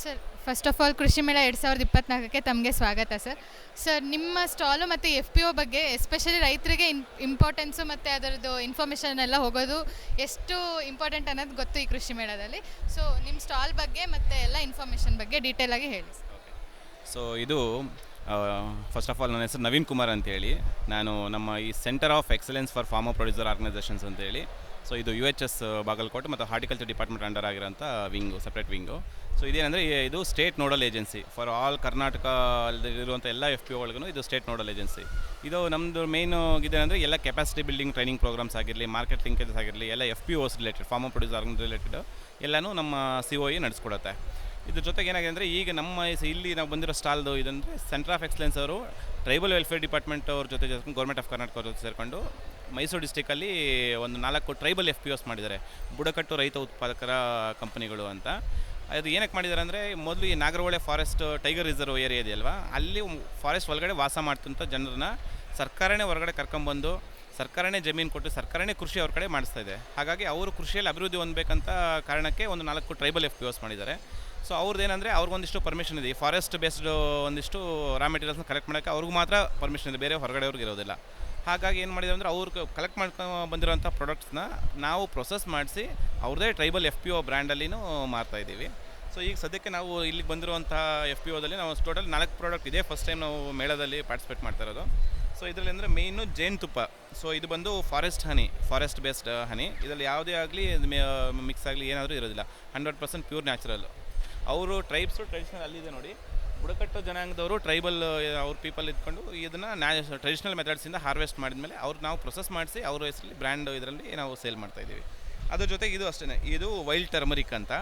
Sir, first of all ಕೃಷಿ ಮೇಳ 2024ಕ್ಕೆ ತಮಗೆ ಸ್ವಾಗತ ಸರ್. ಸರ್, ನಿಮ್ಮ ಸ್ಟಾಲು ಮತ್ತು ಎಫ್ ಪಿ ಒ ಬಗ್ಗೆ ಎಸ್ಪೆಷಲಿ ರೈತರಿಗೆ ಇಂಪಾರ್ಟೆನ್ಸು ಮತ್ತು ಅದರದ್ದು ಇನ್ಫಾರ್ಮೇಷನ್ ಎಲ್ಲ ಹೋಗೋದು ಎಷ್ಟು ಇಂಪಾರ್ಟೆಂಟ್ ಅನ್ನೋದು ಗೊತ್ತು ಈ ಕೃಷಿ ಮೇಳದಲ್ಲಿ. ಸೊ ನಿಮ್ಮ ಸ್ಟಾಲ್ ಬಗ್ಗೆ ಮತ್ತು ಎಲ್ಲ ಇನ್ಫಾರ್ಮೇಷನ್ ಬಗ್ಗೆ ಡೀಟೇಲಾಗಿ ಹೇಳಿ ಸರ್. ಸೊ ಇದು ಫಸ್ಟ್ ಆಫ್ ಆಲ್ ನನ್ನ ಹೆಸರು ನವೀನ್ ಕುಮಾರ್ ಅಂತೇಳಿ. ನಾನು ನಮ್ಮ ಈ centre of excellence for farmer producer organisations ಅಂತೇಳಿ. ಸೊ ಇದು UHS ಬಾಗಲಕೋಟೆ ಮತ್ತು ಹಾರ್ಟಿಕಲ್ಚರ್ ಡಿಪಾರ್ಟ್ಮೆಂಟ್ ಅಂಡರ್ ಆಗಿರೋಂಥ ವಿಂಗು, ಸಪ್ರೇಟ್ ವಿಂಗು. ಸೊ ಇದೇನೆಂದರೆ ಇದು state nodal agency for all Karnataka ಇರುವಂಥ ಎಲ್ಲ ಎಫ್ ಪಿ ಒಗಳಿಗೂ ಇದು ಸ್ಟೇಟ್ ನೋಡಲ್ ಏಜೆನ್ಸಿ. ಇದು ನಮ್ಮದು ಮೇಯ್ನು ಇದೇನೆಂದರೆ ಎಲ್ಲ ಕೆಪಾಸಿಟಿ ಬಿಲ್ಡಿಂಗ್ ಟ್ರೈನಿಂಗ್ ಪ್ರೋಗ್ರಾಮ್ಸ್ ಆಗಿರಲಿ, ಮಾರ್ಕೆಟ್ ಲಿಂಕೇಜಸ್ ಆಗಿರಲಿ, ಎಲ್ಲ ಎಫ್ ಪಿ ಒಸ್ ರಿಲೇಟೆಡ್, ಫಾರ್ಮರ್ ಪ್ರೊಡ್ಯೂಸರ್ ರಿಲೇಟೆಡ್ ಎಲ್ಲನೂ ನಮ್ಮ COE ನಡೆಸ್ಕೊಡುತ್ತೆ. ಇದ್ರ ಜೊತೆಗೆ ಏನಾಗಿದೆ ಅಂದರೆ ಈಗ ನಮ್ಮ ಇಲ್ಲಿ ನಾವು ಬಂದಿರೋ ಸ್ಟಾಲ್ದು ಇದಂದರೆ ಸೆಂಟರ್ ಆಫ್ ಎಕ್ಸಲೆನ್ಸ್ ಅವರು ಟ್ರೈಬಲ್ ವೆಲ್ಫೇರ್ ಡಿಪಾರ್ಟ್ಮೆಂಟ್ ಅವ್ರ ಜೊತೆ ಗೌರ್ಮೆಂಟ್ ಆಫ್ ಕರ್ನಾಟಕ ಅವ್ರ ಜೊತೆ ಸೇರಿಕೊಂಡು ಮೈಸೂರು ಡಿಸ್ಟಿಕಲ್ಲಿ ಒಂದು 4 ಟ್ರೈಬಲ್ FPOs ಮಾಡಿದ್ದಾರೆ, ಬುಡಕಟ್ಟು ರೈತ ಉತ್ಪಾದಕರ ಕಂಪನಿಗಳು ಅಂತ. ಅದು ಏನಕ್ಕೆ ಮಾಡಿದ್ದಾರೆ ಅಂದರೆ, ಮೊದಲು ಈ Nagarhole forest tiger reserve area ಇದೆಯಲ್ವಾ, ಅಲ್ಲಿ ಫಾರೆಸ್ಟ್ ಒಳಗಡೆ ವಾಸ ಮಾಡ್ತಂಥ ಜನರನ್ನ ಸರ್ಕಾರನೇ ಹೊರಗಡೆ ಕರ್ಕೊಂಬಂದು ಸರ್ಕಾರನೇ ಜಮೀನು ಕೊಟ್ಟು ಸರ್ಕಾರನೇ ಕೃಷಿ ಅವ್ರ ಕಡೆ ಮಾಡಿಸ್ತಾ ಇದೆ. ಹಾಗಾಗಿ ಅವರು ಕೃಷಿಯಲ್ಲಿ ಅಭಿವೃದ್ಧಿ ಹೊಂದಬೇಕಂತ ಕಾರಣಕ್ಕೆ ಒಂದು 4 ಟ್ರೈಬಲ್ FPOs ಮಾಡಿದ್ದಾರೆ. ಸೊ ಅವ್ರದ್ದು ಏನಂದರೆ ಅವ್ರಿಗೊಂದಿಷ್ಟು ಪರ್ಮಿಷನ್ ಇದೆ, ಈ ಫಾರೆಸ್ಟ್ ಬೇಸ್ಡ್ ಒಂದಿಷ್ಟು ರಾ ಮೆಟೀರಿಯಲ್ಸ್ನ ಕಲೆಕ್ಟ್ ಮಾಡೋಕ್ಕೆ ಅವ್ರಿಗೂ ಮಾತ್ರ ಪರ್ಮಿಷನ್ ಇದೆ, ಬೇರೆ ಹೊರಗಡೆ ಅವ್ರಿಗೆ ಇರೋದಿಲ್ಲ. ಹಾಗಾಗಿ ಏನು ಮಾಡಿದ್ದಾರೆ ಅಂದರೆ, ಅವ್ರು ಕಲೆಕ್ಟ್ ಮಾಡ್ಕೊಂಡು ಬಂದಿರೋಂಥ ಪ್ರಾಡಕ್ಟ್ಸ್ನ ನಾವು ಪ್ರೊಸೆಸ್ ಮಾಡಿಸಿ ಅವ್ರದ್ದೇ ಟ್ರೈಬಲ್ FPO ಬ್ರ್ಯಾಂಡಲ್ಲಿನೂ ಮಾರ್ತಾಯಿದ್ದೀವಿ. ಸೊ ಈಗ ಸದ್ಯಕ್ಕೆ ನಾವು ಇಲ್ಲಿಗೆ ಬಂದಿರುವಂಥ FPOದಲ್ಲಿ ನಾವು ಟೋಟಲ್ 4 ಪ್ರಾಡಕ್ಟ್ ಇದೆ. ಫಸ್ಟ್ ಟೈಮ್ ನಾವು ಮೇಳದಲ್ಲಿ ಪಾರ್ಟಿಸಿಪೇಟ್ ಮಾಡ್ತಾ ಇರೋದು. ಸೊ ಇದರಲ್ಲಿ ಅಂದರೆ ಮೇಯ್ನು ಜೇನುತುಪ್ಪ. ಸೊ ಇದು ಬಂದು ಫಾರೆಸ್ಟ್ ಹನಿ, ಫಾರೆಸ್ಟ್ ಬೇಸ್ಡ್ ಹನಿ. ಇದರಲ್ಲಿ ಯಾವುದೇ ಆಗಲಿ ಮಿಕ್ಸ್ ಆಗಲಿ ಏನಾದರೂ ಇರೋದಿಲ್ಲ, 100% ಪ್ಯೂರ್ ನ್ಯಾಚುರಲ್. ಅವರು ಟ್ರೈಬ್ಸು ಟ್ರೆಡಿಷನಲ್ ಅಲ್ಲಿದೆ ನೋಡಿ, ಬುಡಕಟ್ಟು ಜನಾಂಗದವರು ಟ್ರೈಬಲ್ ಅವ್ರ ಪೀಪಲ್ ಇದ್ಕೊಂಡು ಇದನ್ನು ಟ್ರೆಡಿಷನಲ್ ಮೆಥಡ್ಸಿಂದ ಹಾರ್ವೆಸ್ಟ್ ಮಾಡಿದ್ಮೇಲೆ ಅವ್ರು ನಾವು ಪ್ರೊಸೆಸ್ ಮಾಡಿಸಿ ಅವ್ರ ಹೆಸರಲ್ಲಿ ಬ್ರ್ಯಾಂಡ್ ಇದರಲ್ಲಿ ನಾವು ಸೇಲ್ ಮಾಡ್ತಾಯಿದ್ದೀವಿ. ಅದ್ರ ಜೊತೆಗೆ ಇದು ಅಷ್ಟೇ, ಇದು ವೈಲ್ಡ್ ಟರ್ಮರಿಕ್ ಅಂತ.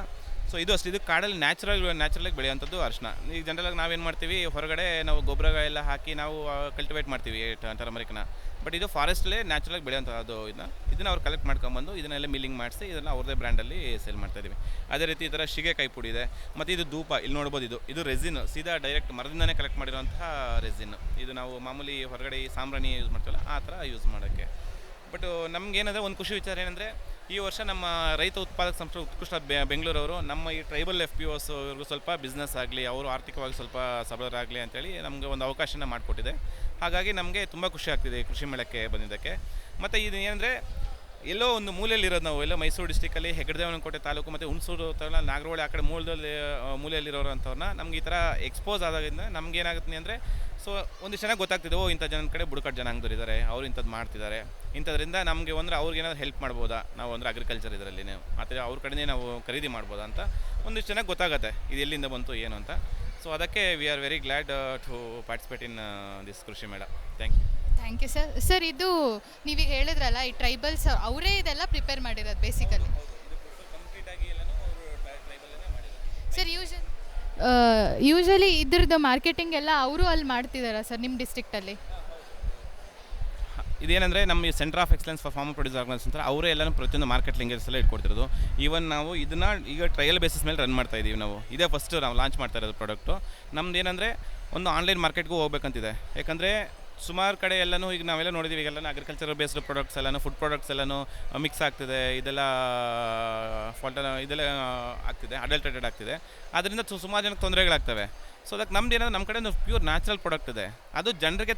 ಸೊ ಇದು ಅಷ್ಟೇ, ಇದು ಕಾಡಲ್ಲಿ ನ್ಯಾಚುರಲಾಗಿ ಬೆಳೆಯುವಂಥದ್ದು ಅರಿಶಿನ. ಈಗ ಜನರಲಾಗಿ ನಾವೇನು ಮಾಡ್ತೀವಿ, ಹೊರಗಡೆ ನಾವು ಗೊಬ್ಬರ ಎಲ್ಲ ಹಾಕಿ ನಾವು ಕಲ್ಟಿವೇಟ್ ಮಾಡ್ತೀವಿ ಟರ್ಮರಿಕ್ನ. ಬಟ್ ಇದು ಫಾರೆಸ್ಟಲ್ಲೇ ನ್ಯಾಚುರಲಾಗಿ ಬೆಳೆಯುವಂಥದ್ದು. ಇದನ್ನು ಅವ್ರು ಕಲೆಕ್ಟ್ ಮಾಡ್ಕೊಂಬಂದು ಇದನ್ನೆಲ್ಲ ಮಿಲ್ಲಿಂಗ್ ಮಾಡಿಸಿ ಇದನ್ನು ಅವ್ರದ್ದೇ ಬ್ರ್ಯಾಂಡಲ್ಲಿ ಸೇಲ್ ಮಾಡ್ತಾಯಿದ್ದೀವಿ. ಅದೇ ರೀತಿ ಈ ಥರ ಶಿಗೆಕಾಯಿ ಪುಡಿ ಇದೆ, ಮತ್ತು ಇದು ಧೂಪ. ಇಲ್ಲಿ ನೋಡ್ಬೋದು, ಇದು ರೆಸಿನ್, ಸೀದಾ ಡೈರೆಕ್ಟ್ ಮರದಿಂದನೇ ಕಲೆಕ್ಟ್ ಮಾಡಿರೋಂತಹ ರೆಸಿನ್. ಇದು ನಾವು ಮಾಮೂಲಿ ಹೊರಗಡೆ ಈ ಸಾಂಬ್ರಾಣಿ ಯೂಸ್ ಮಾಡ್ತೀವಲ್ಲ ಆ ಥರ ಯೂಸ್ ಮಾಡೋಕ್ಕೆ. ಬಟ್ ನಮಗೇನಂದರೆ ಒಂದು ಖುಷಿ ವಿಚಾರ ಏನಂದರೆ, ಈ ವರ್ಷ ನಮ್ಮ ರೈತ ಉತ್ಪಾದಕ ಸಂಸ್ಥೆ ಉತ್ಕೃಷ್ಟ ಬೆಂಗಳೂರವರು ನಮ್ಮ ಈ ಟ್ರೈಬಲ್ FPOs ಇವ್ರಿಗೂ ಸ್ವಲ್ಪ ಬಿಸ್ನೆಸ್ ಆಗಲಿ, ಅವರು ಆರ್ಥಿಕವಾಗಿ ಸ್ವಲ್ಪ ಸಬಲರಾಗಲಿ ಅಂತೇಳಿ ನಮಗೆ ಒಂದು ಅವಕಾಶನ ಮಾಡಿಕೊಟ್ಟಿದೆ. ಹಾಗಾಗಿ ನಮಗೆ ತುಂಬ ಖುಷಿ ಆಗ್ತಿದೆ ಈ ಕೃಷಿ ಮೇಳಕ್ಕೆ ಬಂದಿದ್ದಕ್ಕೆ. ಮತ್ತು ಇದು ಏನಂದರೆ, ಎಲ್ಲೋ ಒಂದು ಮೂಲೆಯಲ್ಲಿರೋದು ನಾವು, ಎಲ್ಲೋ ಮೈಸೂರು ಡಿಸ್ಟಿಕಲ್ಲಿ ಹೆಗ್ಗಡದೇವನಕೋಟೆ ತಾಲೂಕು ಮತ್ತು ಹುಣಸೂರು ನಾಗರಹೊಳೆ ಆ ಕಡೆ ಮೂಲೆಯಲ್ಲಿರೋರು ಅಂಥವ್ರನ್ನ ನಮ್ಗೆ ಈ ಥರ ಎಕ್ಸ್ಪೋಸ್ ಆದಾಗಿಂದ ನಮ್ಗೆ ಏನಾಗುತ್ತೆ ಅಂದರೆ, ಸೊ ಒಂದಿಷ್ಟು ಚೆನ್ನಾಗಿ ಗೊತ್ತಾಗ್ತಿದೆ, ಇಂಥ ಜನ ಕಡೆ ಬುಡಕಟ್ಟು ಜನಾಂಗದವ್ರು ಇದ್ದಾರೆ, ಅವ್ರು ಇಂಥದ್ದು ಮಾಡ್ತಿದ್ದಾರೆ. ಇಂಥದ್ರಿಂದ ನಮಗೆ ಅಂದರೆ ಅವ್ರಿಗೆ ಏನಾದ್ರು ಹೆಲ್ಪ್ ಮಾಡ್ಬೋದಾ, ನಾವು ಅಂದರೆ ಅಗ್ರಿಕಲ್ಚರ್ ಇದರಲ್ಲಿ ಮತ್ತು ಅವ್ರ ಕಡೆನೇ ನಾವು ಖರೀದಿ ಮಾಡ್ಬೋದಾ ಅಂತ ಒಂದಿಷ್ಟು ಚೆನ್ನಾಗಿ ಗೊತ್ತಾಗುತ್ತೆ, ಇದು ಎಲ್ಲಿಂದ ಬಂತು ಏನು ಅಂತ. ಸೊ ಅದಕ್ಕೆ we are very glad to participate in this krishi mela. Thank you. Thank you sir. Sir, ಇದು ನೀವೀಗ ಹೇಳಿದ್ರಲ್ಲ, ಈ ಟ್ರೈಬಲ್ಸ್ ಅವರೇ ಇದೆಲ್ಲ ಪ್ರಿಪೇರ್ ಮಾಡಿರೋದು ಬೇಸಿಕಲಿ. ಸರ್, ಯೂಶಲಿ ಇದ್ರದ್ದು ಮಾರ್ಕೆಟಿಂಗ್ ಎಲ್ಲ ಅವರು ಅಲ್ಲಿ ಮಾಡ್ತಿದ್ದಾರಾ ಸರ್ ನಿಮ್ಮ ಡಿಸ್ಟ್ರಿಕ್ಟಲ್ಲಿ? ಇದೇನೆಂದರೆ, ನಮ್ಮ ಈ centre of excellence for farmer producer organization ಅಂತ ಅವರೇ ಎಲ್ಲನೂ ಪ್ರತಿಯೊಂದು ಮಾರ್ಕೆಟ್ ಲಿಂಕೇಜಸ್ ಎಲ್ಲ ಇಟ್ಕೊಡ್ತಿರೋದು. ಈವನ್ ನಾವು ಇದನ್ನು ಈಗ ಟ್ರಯಲ್ ಬೇಸಿಸ್ ಮೇಲೆ ರನ್ ಮಾಡ್ತಾ ಇದ್ದೀವಿ. ನಾವು ಇದೇ ಫಸ್ಟ್ ನಾವು ಲಾಂಚ್ ಮಾಡ್ತಾ ಇರೋದು ಪ್ರಾಡಕ್ಟು. ನಮ್ದು ಏನಂದರೆ, ಒಂದು ಆನ್ಲೈನ್ ಮಾರ್ಕೆಟ್ಗೂ ಹೋಗ್ಬೇಕಂತಿದೆ. ಯಾಕಂದರೆ ಸುಮಾರು ಕಡೆ ಎಲ್ಲನೂ ಈಗ ನಾವೆಲ್ಲ ನೋಡಿದ್ದೀವಿ, ಈಗೆಲ್ಲ ಅಗ್ರಿಕಲ್ಚರ್ ಬೇಸ್ಡ್ ಪ್ರಾಡಕ್ಟ್ಸ್ ಎಲ್ಲನೂ, ಫುಡ್ ಪ್ರಾಡಕ್ಟ್ಸ್ ಎಲ್ಲನೂ ಮಿಕ್ಸ್ ಆಗ್ತಿದೆ, ಇದೆಲ್ಲ ಆಗ್ತಿದೆ, ಅಡಲ್ಟ್ರೇಟೆಡ್ ಆಗ್ತಿದೆ. ಅದರಿಂದ ಸುಮಾರು ಜನಕ್ಕೆ ತೊಂದರೆಗಳಾಗ್ತವೆ. ಸೊ ಅದಕ್ಕೆ ನಮ್ದು ಏನಂದ್ರೆ, ನಮ್ಮ ಕಡೆ ಒಂದು ಪ್ಯೂರ್ ನ್ಯಾಚುರಲ್ ಪ್ರಾಡಕ್ಟ್ ಇದೆ, ಅದು ಜನರಿಗೆ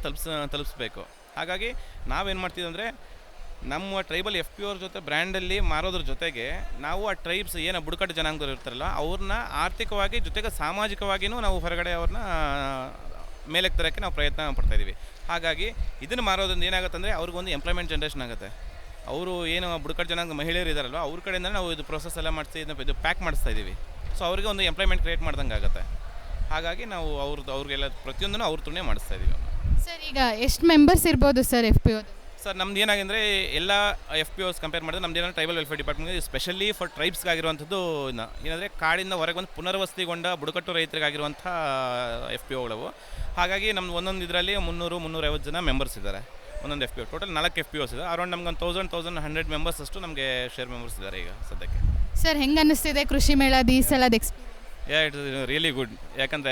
ತಲುಪಿಸ್ಬೇಕು. ಹಾಗಾಗಿ ನಾವೇನು ಮಾಡ್ತೀವಿ ಅಂದರೆ, ನಮ್ಮ ಟ್ರೈಬಲ್ FPO ಜೊತೆ ಬ್ರ್ಯಾಂಡಲ್ಲಿ ಮಾರೋದ್ರ ಜೊತೆಗೆ ನಾವು ಆ ಟ್ರೈಬ್ಸ್ ಏನೋ ಬುಡಕಟ್ಟು ಜನಾಂಗದವ್ರು ಇರ್ತಾರಲ್ಲ ಅವ್ರನ್ನ ಆರ್ಥಿಕವಾಗಿ ಜೊತೆಗೆ ಸಾಮಾಜಿಕವಾಗಿಯೂ ನಾವು ಹೊರಗಡೆ ಅವ್ರನ್ನ ಮೇಲಕ್ಕೆ ತರೋಕ್ಕೆ ನಾವು ಪ್ರಯತ್ನ ಪಡ್ತಾಯಿದ್ದೀವಿ. ಹಾಗಾಗಿ ಇದನ್ನು ಮಾರೋದ್ರಿಂದ ಏನಾಗುತ್ತೆ ಅಂದರೆ, ಅವ್ರಿಗೊಂದು ಎಂಪ್ಲಾಯ್ಮೆಂಟ್ ಜನ್ರೇಷನ್ ಆಗುತ್ತೆ. ಅವರು ಏನು ಬುಡಕಟ್ಟು ಜನಾಂಗ ಮಹಿಳೆಯರು ಇದ್ದಾರಲ್ವ, ಅವ್ರ ಕಡೆಯಿಂದ ನಾವು ಇದು ಪ್ರೊಸೆಸ್ ಎಲ್ಲ ಮಾಡಿಸಿ ಇದು ಪ್ಯಾಕ್ ಮಾಡಿಸ್ತಾ ಇದ್ದೀವಿ. ಸೊ ಅವ್ರಿಗೆ ಒಂದು ಎಂಪ್ಲಾಯ್ಮೆಂಟ್ ಕ್ರಿಯೇಟ್ ಮಾಡ್ದಂಗೆ ಆಗುತ್ತೆ. ಹಾಗಾಗಿ ನಾವು ಅವ್ರಿಗೆಲ್ಲ ಪ್ರತಿಯೊಂದನ್ನು ಅವ್ರ ತುಣೆ ಮಾಡಿಸ್ತಾ ಇದ್ದೀವಿ. ಸರ್, ಈಗ ಎಷ್ಟು ಮೆಂಬರ್ಸ್ ಇರ್ಬೋದು ಸರ್ FPO? ಸರ್, ನಮ್ದು ಏನಾಗಿದೆ, ಎಲ್ಲ FPOs ಕಂಪೇರ್ ಮಾಡಿದ್ರೆ ನಮ್ದು ಏನಂದ್ರೆ tribal welfare department specially for ಟ್ರೈಬ್ಸ್ಗಾಗಿರುವಂಥದ್ದು ಏನಂದರೆ, ಕಾಡಿಂದ ಹೊರಗೆ ಒಂದು ಪುನರ್ವಸತಿಗೊಂಡ ಬುಡಕಟ್ಟು ರೈತರಿಗಾಗಿರುವಂಥ FPOಗಳವು. ಹಾಗಾಗಿ ನಮ್ದು ಒಂದೊಂದು ಇದರಲ್ಲಿ 300-350 ಜನ ಮೆಂಬರ್ಸ್ ಇದ್ದಾರೆ ಒಂದೊಂದು FPO. ಟೋಟಲ್ 4 FPOs ಇದೆ. ಅರೌಂಡ್ ನಮ್ಗೆ ಒಂದು 1100 ಮೆಂಬರ್ಸ್ ಅಷ್ಟು ನಮಗೆ ಶೇರ್ ಮೆಂಬರ್ಸ್ ಇದ್ದಾರೆ ಈಗ ಸದ್ಯಕ್ಕೆ. ಸರ್, ಹೆಂಗೆ ಅನ್ನಿಸ್ತಿದೆ ಕೃಷಿ ಮೇಳದ ಈ ಸಲದ experience? It is really good. ಯಾಕಂದರೆ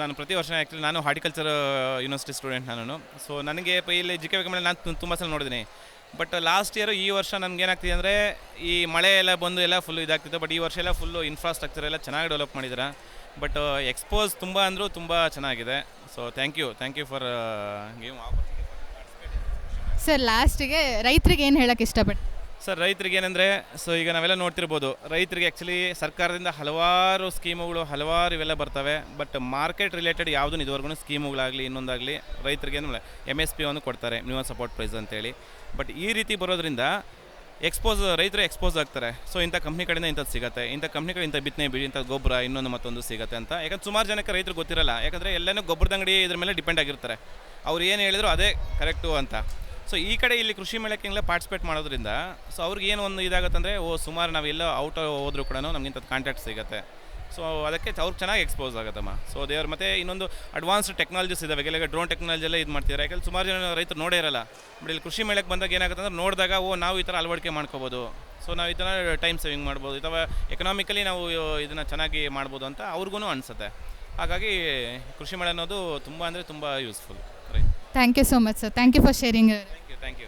ನಾನು ಪ್ರತಿ ವರ್ಷ ಆ್ಯಕ್ಚುಲಿ ನಾನು ಹಾರ್ಟಿಕಲ್ಚರ್ ಯೂನಿವರ್ಸಿಟಿ ಸ್ಟೂಡೆಂಟ್ ನಾನು. ಸೊ ನನಗೆ ಇಲ್ಲಿ JK ನಾನು ತುಂಬ ಸಲ ನೋಡಿದ್ದೀನಿ, ಬಟ್ ಲಾಸ್ಟ್ ಇಯರು ಈ ವರ್ಷ ನಮಗೇನಾಗ್ತಿದೆ ಅಂದರೆ ಈ ಮಳೆ ಎಲ್ಲ ಬಂದು ಎಲ್ಲ ಫುಲ್ಲು ಇದಾಗ್ತಿತ್ತು. ಬಟ್ ಈ ವರ್ಷ ಎಲ್ಲ ಫುಲ್ಲು ಇನ್ಫ್ರಾಸ್ಟ್ರಕ್ಚರ್ ಎಲ್ಲ ಚೆನ್ನಾಗಿ ಡೆವಲಪ್ ಮಾಡಿದ್ದಾರೆ. ಬಟ್ ಎಕ್ಸ್ಪೋಸ್ ತುಂಬ ಅಂದರೂ ತುಂಬ ಚೆನ್ನಾಗಿದೆ. So thank you for giving opportunity. Sir ಲಾಸ್ಟಿಗೆ ರೈತರಿಗೆ ಏನು ಹೇಳೋಕ್ಕೆ ಇಷ್ಟಪಡ್ತೀನಿ? ಸರ್ ರೈತರಿಗೆ ಏನಂದರೆ, ಸೊ ಈಗ ನಾವೆಲ್ಲ ನೋಡ್ತಿರ್ಬೋದು, ರೈತರಿಗೆ ಆ್ಯಕ್ಚುಲಿ ಸರ್ಕಾರದಿಂದ ಹಲವಾರು ಸ್ಕೀಮುಗಳು ಹಲವಾರು ಇವೆಲ್ಲ ಬರ್ತವೆ. ಬಟ್ ಮಾರ್ಕೆಟ್ ರಿಲೇಟೆಡ್ ಯಾವುದೂ ಇದುವರೆಗೂ ಸ್ಕೀಮುಗಳಾಗಲಿ ಇನ್ನೊಂದಾಗಲಿ ರೈತರಿಗೆ MSP ಅನ್ನು ಕೊಡ್ತಾರೆ, ಮಿನಿಮಮ್ ಸಪೋರ್ಟ್ ಪ್ರೈಸ್ ಅಂತೇಳಿ. ಬಟ್ ಈ ರೀತಿ ಬರೋದ್ರಿಂದ ರೈತರು ಎಕ್ಸ್ಪೋಸ್ ಆಗ್ತಾರೆ. ಸೊ ಇಂಥ ಕಂಪ್ನಿ ಕಡೆಯಿಂದ ಇಂಥದ್ದು ಸಿಗುತ್ತೆ, ಇಂಥ ಕಂಪ್ನಿಗಳು ಇಂಥ ಬಿತ್ತನೆ ಬೀಜ, ಇಂಥ ಗೊಬ್ಬರ, ಇನ್ನೊಂದು ಮತ್ತೊಂದು ಸಿಗುತ್ತೆ ಅಂತ. ಯಾಕಂದ್ರೆ ಸುಮಾರು ಜನಕ್ಕೆ ರೈತರು ಗೊತ್ತಿರಲ್ಲ. ಯಾಕಂದರೆ ಎಲ್ಲನೂ ಗೊಬ್ಬರದ ಅಂಗಡಿ ಇದ್ರ ಮೇಲೆ ಡಿಪೆಂಡ್ ಆಗಿರ್ತಾರೆ. ಅವ್ರು ಏನು ಹೇಳಿದ್ರು ಅದೇ ಕರೆಕ್ಟು ಅಂತ. ಸೊ ಈ ಕಡೆ ಇಲ್ಲಿ ಕೃಷಿ ಮೇಳಕ್ಕೆಲ್ಲ ಪಾರ್ಟಿಸಿಪೇಟ್ ಮಾಡೋದ್ರಿಂದ ಸೊ ಅವ್ರಿಗೆ ಏನು ಒಂದು ಇದಾಗುತ್ತಂದರೆ, ಸುಮಾರು ನಾವೆಲ್ಲ ಔಟ್ ಹೋದ್ರೂ ಕೂಡ ನಮ್ಗೆ ಇಂಥದ್ದು ಕಾಂಟ್ಯಾಕ್ಟ್ ಸಿಗುತ್ತೆ. ಸೊ ಅದಕ್ಕೆ ಅವ್ರಿಗೆ ಚೆನ್ನಾಗಿ ಎಕ್ಸ್ಪೋಸ್ ಆಗುತ್ತಮ್ಮ. ಸೊ ದೇವ್ರು ಮತ್ತು ಇನ್ನೊಂದು ಅಡ್ವಾನ್ಸ್ಡ್ ಟೆಕ್ನಾಲಜೀಸ್ ಇದಾವೆ. ಈಗ ಡ್ರೋನ್ ಟೆಕ್ನಾಲಜಿ ಎಲ್ಲ ಇದು ಮಾಡ್ತಿದ್ದಾರೆ. ಯಾಕಂದ್ರೆ ಸುಮಾರು ಜನ ರೈತರು ನೋಡೇ ಇರಲ್ಲ. ಬಟ್ ಇಲ್ಲಿ ಕೃಷಿ ಮೇಳಕ್ಕೆ ಬಂದಾಗ ಏನಾಗುತ್ತೆ ಅಂದರೆ, ನೋಡಿದಾಗ ನಾವು ಈ ಥರ ಅಳವಡಿಕೆ ಮಾಡ್ಕೋಬೋದು. ಸೊ ನಾವು ಈ ಥರ ಟೈಮ್ ಸೇವಿಂಗ್ ಮಾಡ್ಬೋದು, ಅಥವಾ ಎಕನಾಮಿಕಲಿ ನಾವು ಇದನ್ನು ಚೆನ್ನಾಗಿ ಮಾಡ್ಬೋದು ಅಂತ ಅವ್ರಿಗೂ ಅನಿಸುತ್ತೆ. ಹಾಗಾಗಿ ಕೃಷಿ ಮೇಳ ಅನ್ನೋದು ತುಂಬ ಅಂದರೆ ತುಂಬ useful. Right. Thank you so much sir. Thank you for sharing. Thank you.